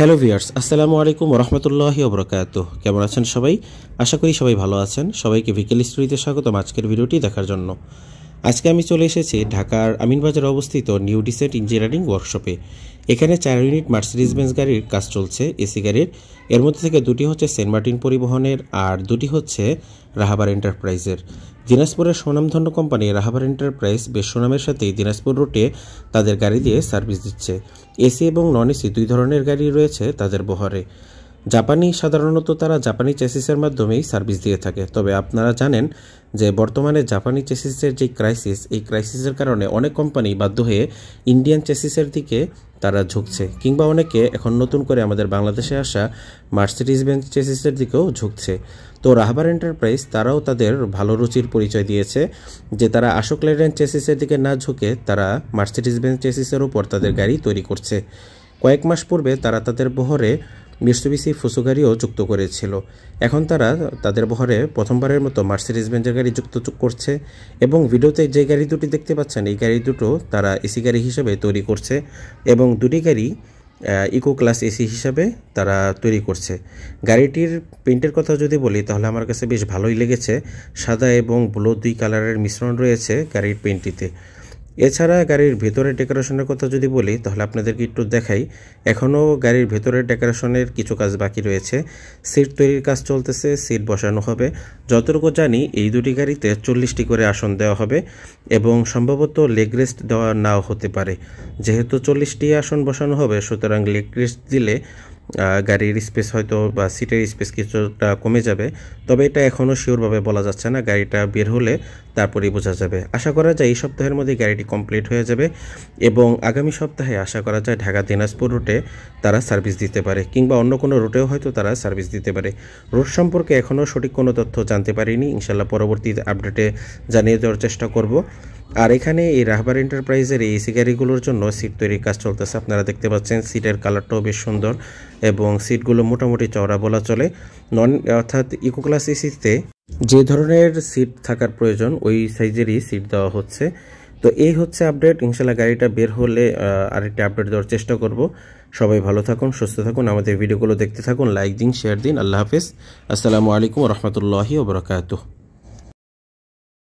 Hello viewers, আসসালামু আলাইকুম ওয়া রাহমাতুল্লাহি ওয়া বারাকাতুহু। কেমন আছেন সবাই? আশা করি সবাই ভালো আছেন। সবাইকে ভিকেল স্টোরিতে স্বাগতম আজকের ভিডিওটি দেখার জন্য। আজকে আমি চলে এসেছি ঢাকার আমিনবাজারে অবস্থিত নিউ ডিসেন্ট ইঞ্জিনিয়ারিং ওয়ার্কশপে। এখানে 4 ইউনিট মার্সিডিজ বেঞ্জ গাড়ির কাজ চলছে, এসি গাড়ির। এর মধ্যে থেকে দুটি হচ্ছে সেন্ট মার্টিন পরিবহনের আর দুটি হচ্ছে রাহাবার এন্টারপ্রাইজের। দিনাজপুরের সুনামধন্য কোম্পানি রাহাবার এন্টারপ্রাইজ বেশ সুনামের সাথেই দিনাজপুর রুটে তাদের গাড়ি দিয়ে সার্ভিস দিচ্ছে। এসি এবং নন এসি দুই ধরনের গাড়ি রয়েছে তাদের বহরে। সাধারণত তারা জাপানি চেসিসের মাধ্যমেই সার্ভিস দিয়ে থাকে। তবে আপনারা জানেন যে বর্তমানে জাপানি চেসিসের যে ক্রাইসিস, এই ক্রাইসিসের কারণে অনেক কোম্পানি বাধ্য হয়ে ইন্ডিয়ান চেসিসের দিকে তারা ঝুঁকছে, কিংবা অনেকে এখন নতুন করে আমাদের বাংলাদেশে আসা মার্সিডিজ বেঞ্জ চেসিসের দিকেও ঝুঁকছে। তো রাহাবার এন্টারপ্রাইজ তারাও তাদের ভালো রুচির পরিচয় দিয়েছে যে তারা আশোক লেল্যান্ড চেসিসের দিকে না ঝুঁকে তারা মার্সিডিজ বেঞ্জ চেসিসের উপর তাদের গাড়ি তৈরি করছে। কয়েক মাস পূর্বে তারা তাদের বহরে মিৎসুবিশি ফুসো গাড়িও যুক্ত করেছিল। এখন তারা তাদের বহরে প্রথমবারের মতো মার্সিডিজ বেঞ্জের গাড়ি যুক্ত করছে এবং ভিডিওতে যে গাড়ি দুটি দেখতে পাচ্ছেন এই গাড়ি দুটো তারা এসি গাড়ি হিসেবে তৈরি করছে এবং দুটি গাড়ি ইকো ক্লাস এসি হিসাবে তারা তৈরি করছে। গাড়িটির পেইন্টের কথা যদি বলি তাহলে আমার কাছে বেশ ভালোই লেগেছে। সাদা এবং ব্লু দুই কালারের মিশ্রণ রয়েছে গাড়ির পেইন্টটিতে। এছাড়া গাড়ির ভেতরের ডেকোরেশনের কথা যদি বলি তাহলে আপনাদেরকে একটু দেখাই। এখনও গাড়ির ভেতরের ডেকোরেশনের কিছু কাজ বাকি রয়েছে। সিট তৈরির কাজ চলতেছে, সিট বসানো হবে। যতটুকু জানি এই দুটি গাড়িতে 40টি করে আসন দেওয়া হবে এবং সম্ভবত লেগ রেস্ট দেওয়া নাও হতে পারে। যেহেতু 40টি আসন বসানো হবে, সুতরাং লেগ রেস্ট দিলে গাড়ির স্পেস হয়তো বা সিটের স্পেস কিছুটা কমে যাবে। তবে এটা এখনও শিওরভাবে বলা যাচ্ছে না, গাড়িটা বের হলে তারপরেই বোঝা যাবে। আশা করা যায় এই সপ্তাহের মধ্যে গাড়িটি কমপ্লিট হয়ে যাবে এবং আগামী সপ্তাহে আশা করা যায় ঢাকা দিনাজপুর রুটে তারা সার্ভিস দিতে পারে, কিংবা অন্য কোনো রুটেও হয়তো তারা সার্ভিস দিতে পারে। রুট সম্পর্কে এখনও সঠিক কোনো তথ্য জানতে পারিনি, ইনশাল্লাহ পরবর্তী আপডেটে জানিয়ে দেওয়ার চেষ্টা করব। আর এখানে এই রাহাবার এন্টারপ্রাইজের এই এসি গাড়িগুলোর জন্য সিট তৈরির কাজ চলতেছে। আপনারা দেখতে পাচ্ছেন সিটের কালারটাও বেশ সুন্দর এবং সিটগুলো মোটামুটি চওড়া বলা চলে। অর্থাৎ ইকো ক্লাস এসিতে যে ধরনের সিট থাকার প্রয়োজন ওই সাইজেরই সিট দেওয়া হচ্ছে। তো এই হচ্ছে আপডেট। ইনশাল্লাহ গাড়িটা বের হলে আরেকটা আপডেট দেওয়ার চেষ্টা করব। সবাই ভালো থাকুন, সুস্থ থাকুন, আমাদের ভিডিওগুলো দেখতে থাকুন, লাইক দিন, শেয়ার দিন। আল্লাহ হাফেজ, আসসালামু আলাইকুম ওয়া রাহমাতুল্লাহি ওয়া বারাকাতুহু।